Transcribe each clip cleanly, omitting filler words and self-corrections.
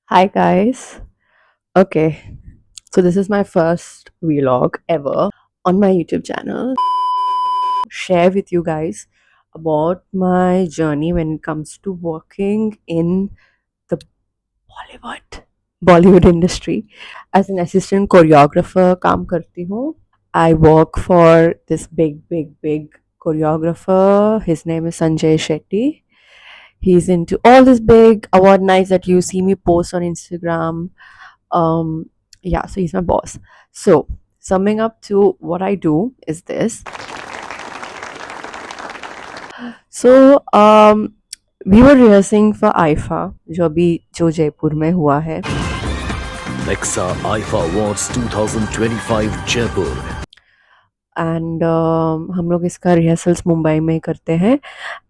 Hi guys. Okay, so this is my first vlog ever on my YouTube channel. Share with you guys about my journey when it comes to working in the Bollywood Bollywood industry as an assistant choreographer. काम करती हूँ. I work for this big choreographer. His name is Sanjay Shetty. He's into all this big award nights that you see me post on Instagram. um yeah, so he's my boss. So summing up to what I do is this. So we were rehearsing for IFA, जो जयपुर में हुआ है. Nexa IFA Awards 2025 Jaipur. And हम लोग इसका rehearsals Mumbai में करते हैं.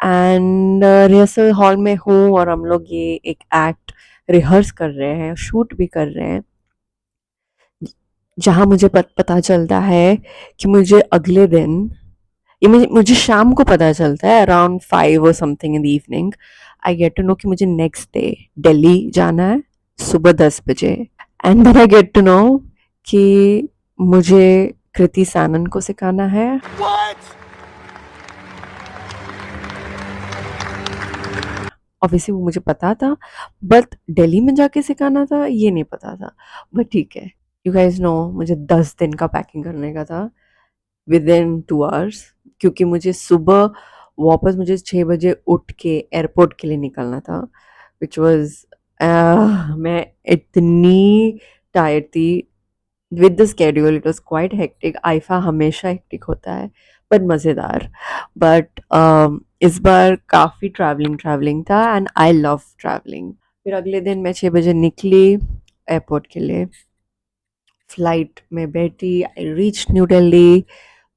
एंड रिहर्सल हॉल में हूँ और हम लोग ये एक एक्ट रिहर्स कर रहे हैं, शूट भी कर रहे हैं, जहाँ मुझे पता चलता है कि मुझे अगले दिन, ये मुझे शाम को पता चलता है अराउंड 5 और something in the evening. I get to know कि मुझे नेक्स्ट डे दिल्ली जाना है सुबह 10 बजे. And then I get to know कि मुझे कृति सानन को सिखाना है. ऑब्वियसली वो मुझे पता था, बट दिल्ली में जाके सिखाना था ये नहीं पता था. बट ठीक है, यू गाइज नो मुझे 10 दिन का पैकिंग करने का था विद इन 2 आवर्स, क्योंकि मुझे सुबह वापस मुझे 6 बजे उठ के एयरपोर्ट के लिए निकलना था, विच वॉज, मैं इतनी टायर्ड थी with the schedule. It was quite hectic. IIFA हमेशा हेक्टिक होता है पर मज़ेदार. बट इस बार काफ़ी ट्रैवलिंग ट्रैवलिंग था एंड आई लव ट्रैवलिंग. फिर अगले दिन मैं 6 बजे निकली एयरपोर्ट के लिए. फ्लाइट में बैठी, आई रीच न्यू दिल्ली.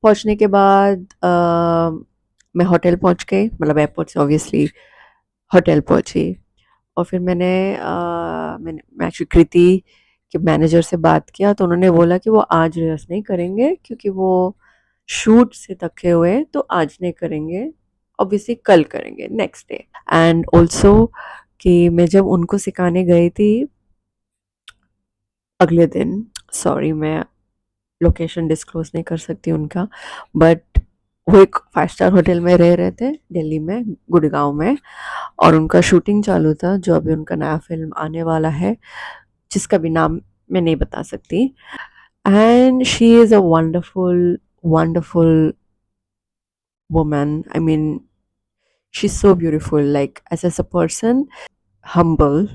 पहुंचने के बाद मैं होटल पहुंच गई, मतलब एयरपोर्ट से ऑब्वियसली होटल पहुंची. और फिर मैं एक्चुअली कृति के मैनेजर से बात किया, तो उन्होंने बोला कि वो आज रिहर्स नहीं करेंगे क्योंकि वो शूट से थके हुए हैं, तो आज नहीं करेंगे, ऑब्वियसली कल करेंगे नेक्स्ट डे. एंड ऑल्सो कि मैं जब उनको सिखाने गई थी अगले दिन, सॉरी मैं लोकेशन डिस्क्लोज नहीं कर सकती उनका, बट वो एक 5 स्टार होटल में रह रहे थे दिल्ली में, गुड़गांव में. और उनका शूटिंग चालू था, जो अभी उनका नया फिल्म आने वाला है जिसका भी नाम मैं नहीं बता सकती. And she is a wonderful wonderful woman. I mean she is so beautiful, like as a person, humble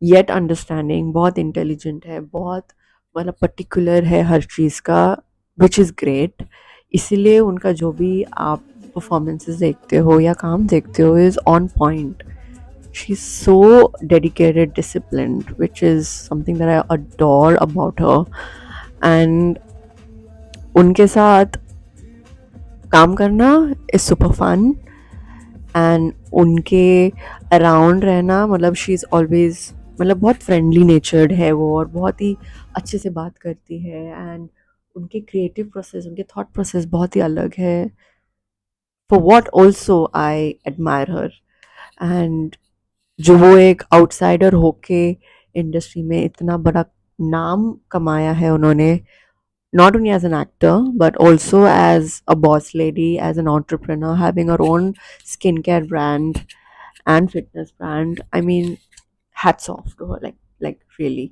yet understanding, बहुत इंटेलिजेंट है, बहुत मतलब पर्टिकुलर है हर चीज़ का, विच इज़ ग्रेट. इसीलिए उनका जो भी आप परफॉर्मेंसेस देखते हो या काम देखते हो is on point. She's so dedicated, disciplined, which is something that I adore about her. And उनके साथ काम करना is super fun. And उनके अराउंड रहना, मतलब शी इज़ ऑलवेज, मतलब बहुत फ्रेंडली नेचर्ड है वो और बहुत ही अच्छे से बात करती है. एंड उनके क्रिएटिव प्रोसेस, उनके थॉट प्रोसेस बहुत ही अलग है. For what also I admire her. And जो वो एक आउटसाइडर होके इंडस्ट्री में इतना बड़ा नाम कमाया है उन्होंने, not only as an actor but also as a boss lady, as an entrepreneur, having her own skincare brand and fitness brand. I mean, hats off to her, like really.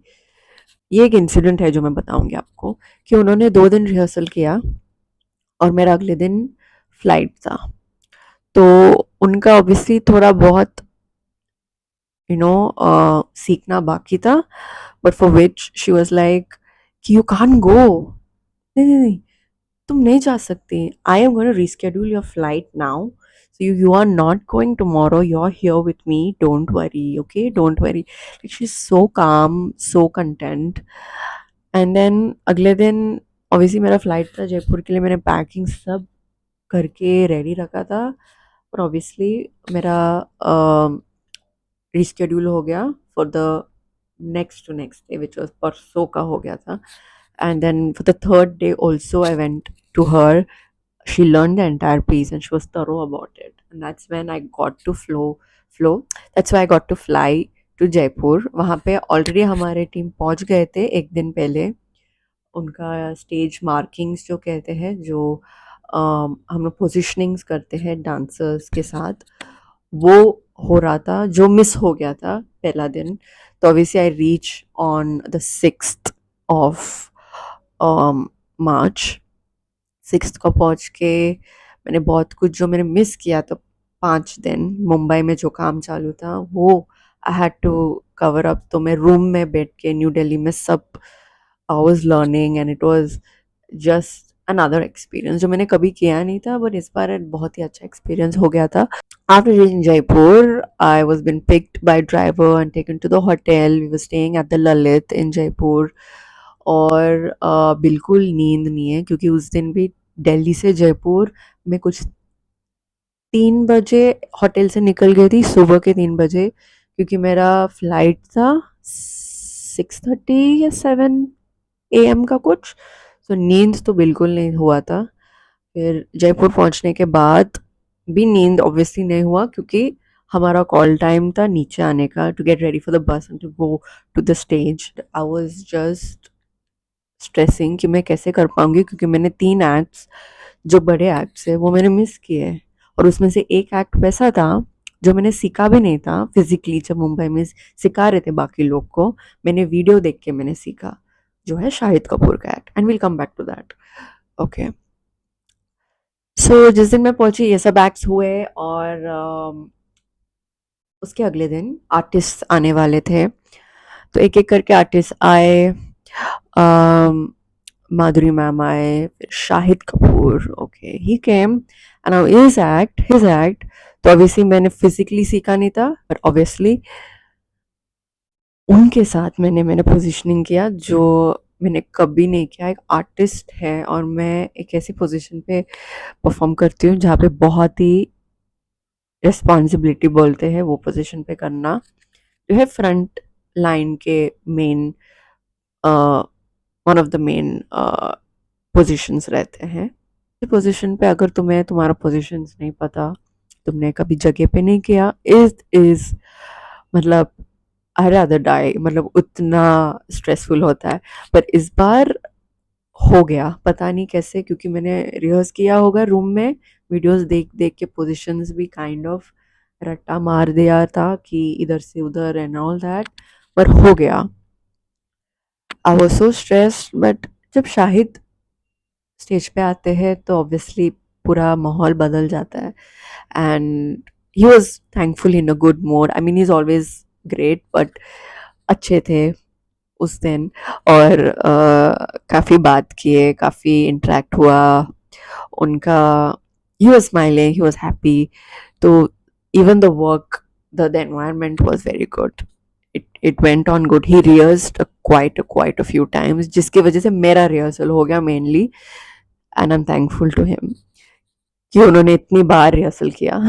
ये एक incident है जो मैं बताऊंगी आपको, कि उन्होंने 2 दिन रिहर्सल किया और मेरा अगले दिन फ्लाइट था. तो उनका ऑब्वियसली थोड़ा बहुत सीखना बाकी था, but for which she was like कि यू कान गो, नहीं नहीं नहीं, तुम नहीं जा सकती. I am going to reschedule your flight now, so you are not going tomorrow, you are here with me, don't worry, okay, don't worry. Like she is so calm, so content. And then अगले दिन obviously मेरा flight था जयपुर के लिए, मैंने packing सब करके ready रखा था. और ऑब्वियसली मेरा रिस्केड्यूल हो गया for the next day, which was परसों का हो गया था. And then for the third day also I went to her. She learned the entire piece and she was thorough about it, and that's when I got to flow. That's why I got to fly to Jaipur. वहाँ पे already हमारे team पहुँच गए थे एक दिन पहले। उनका स्टेज मार्किंग्स जो कहते हैं, जो हम लोग पोजिशनिंग्स करते हैं डांसर्स के साथ, वो हो रहा था, जो मिस हो गया था पहला दिन। तो obviously I reach on the 6th of March. 6th को पहुँच के मैंने बहुत कुछ जो मैंने मिस किया था 5 दिन मुंबई में, जो काम चालू था वो I had to cover up. तो मैं रूम में बैठ के न्यू दिल्ली में सब I was learning, and it was just another experience जो मैंने कभी किया नहीं था, बट इस बार बहुत ही अच्छा एक्सपीरियंस हो गया था। After reaching Jaipur, I was been picked by driver and taken to the hotel. We were staying at the Lalit in Jaipur. और बिल्कुल नींद नहीं है, क्योंकि उस दिन भी दिल्ली से जयपुर में कुछ 3 बजे होटल से निकल गई थी, सुबह के 3 बजे, क्योंकि मेरा फ्लाइट था 6:30 या 7 AM का कुछ। तो नींद तो बिल्कुल नहीं हुआ था। फिर जयपुर पहुंचने के बाद भी नींद ऑब्वियसली नहीं हुआ, क्योंकि हमारा कॉल टाइम था नीचे आने का, to get ready for the bus and to go to the stage. I was just stressing कि मैं कैसे कर पाऊंगी, क्योंकि मैंने 3 एक्ट्स, जो बड़े एक्ट्स है, वो मैंने मिस किए। और उसमें से एक एक्ट वैसा था जो मैंने सीखा भी नहीं था फिजिकली, जब मुंबई में सिखा रहे थे बाकी लोग को, मैंने वीडियो देख के मैंने सीखा, जो है शाहिद कपूर का act, and will come back to that. Okay, so जिस दिन मैं पहुंची ये सब एक्ट्स हुए, और उसके अगले दिन आर्टिस्ट आने वाले थे। तो एक एक करके आर्टिस्ट आए। माधुरी मैम आए, फिर Shahid Kapoor, okay he came, and now his act. तो ऑब्वियसली मैंने फिजिकली सीखा नहीं था, बट ऑब्वियसली उनके साथ मैंने पोजीशनिंग किया जो मैंने कभी नहीं किया। एक आर्टिस्ट है और मैं एक ऐसी पोजीशन पे परफॉर्म करती हूँ जहाँ पे बहुत ही रिस्पॉन्सिबिलिटी बोलते हैं वो पोजीशन पे करना, जो है फ्रंट लाइन के main, one of the main positions रहते हैं। पोजीशन पे अगर तुम्हारा पोजीशंस नहीं पता, तुमने कभी जगह पे नहीं किया, इज मतलब आई रादर डाई, मतलब उतना स्ट्रेसफुल होता है। पर इस बार हो गया, पता नहीं कैसे, क्योंकि मैंने रिहर्स किया होगा रूम में, वीडियोस देख देख के पोजीशंस भी काइंड ऑफ रट्टा मार दिया था कि इधर से उधर एंड ऑल दैट, पर हो गया। I was so stressed, but जब शाहिद स्टेज पे आते हैं तो ऑब्वियसली पूरा माहौल बदल जाता है। And he was thankful in a good mode, I mean he is always great, but अच्छे थे उस दिन। और काफ़ी बात किए, काफ़ी इंटरेक्ट हुआ उनका। He was smiling, he was happy. तो even the work, the environment was very good. It went on good. He rehearsed quite a few times, जिसकी वजह से मेरा रिहर्सल हो गया mainly, and I'm thankful to him कि उन्होंने इतनी बार रिहर्सल किया।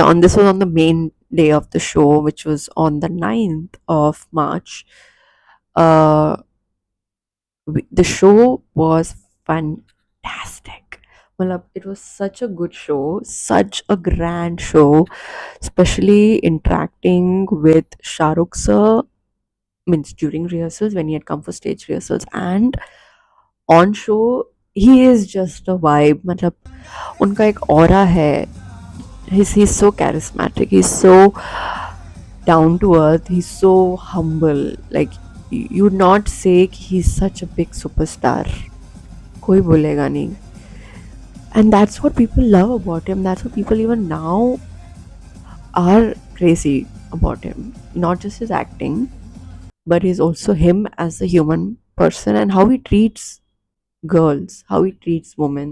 On this was on the main day of the show, which was on the 9th of March. Uh, the show was fantastic. Well, it was such a good show, such a grand show, especially interacting with Shahrukh sir, means during rehearsals when he had come for stage rehearsals, and on show he is just a vibe, मतलब उनका एक aura है। He's so charismatic, he's so down to earth, he's so humble, like you would not say कि he's such a big superstar, कोई बोलेगा नहीं। And that's what people love about him, that's what people even now are crazy about him, not just his acting, but he's also him as a human person, and how he treats girls, how he treats women.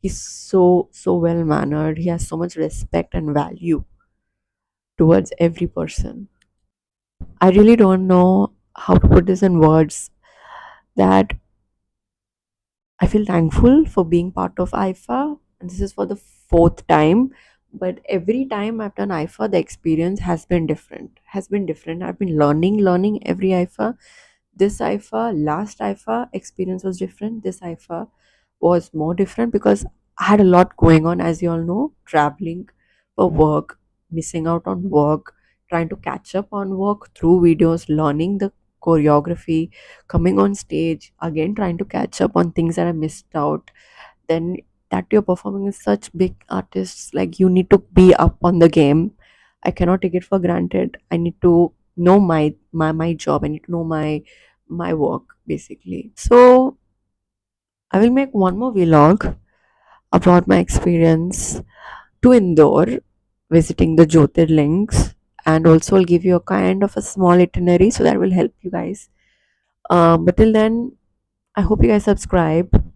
He's so well mannered, he has so much respect and value towards every person. I really don't know how to put this in words, that I feel thankful for being part of IFA, and this is for the fourth time. But every time I've done IFA, the experience has been different. Has been different. I've been learning every IFA. This IFA, last IFA experience was different. This IFA was more different because I had a lot going on, as you all know, traveling for work, missing out on work, trying to catch up on work through videos, learning the choreography, coming on stage, again trying to catch up on things that I missed out. Then that you're performing with such big artists, like you need to be up on the game. I cannot take it for granted. I need to know my job. I need to know my work basically. So I will make one more vlog about my experience to Indore, visiting the Jyotirlings, and also I'll give you a kind of a small itinerary so that will help you guys. But till then, I hope you guys subscribe,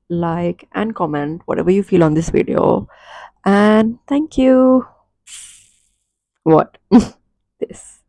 like, and comment whatever you feel on this video. And thank you. What? This.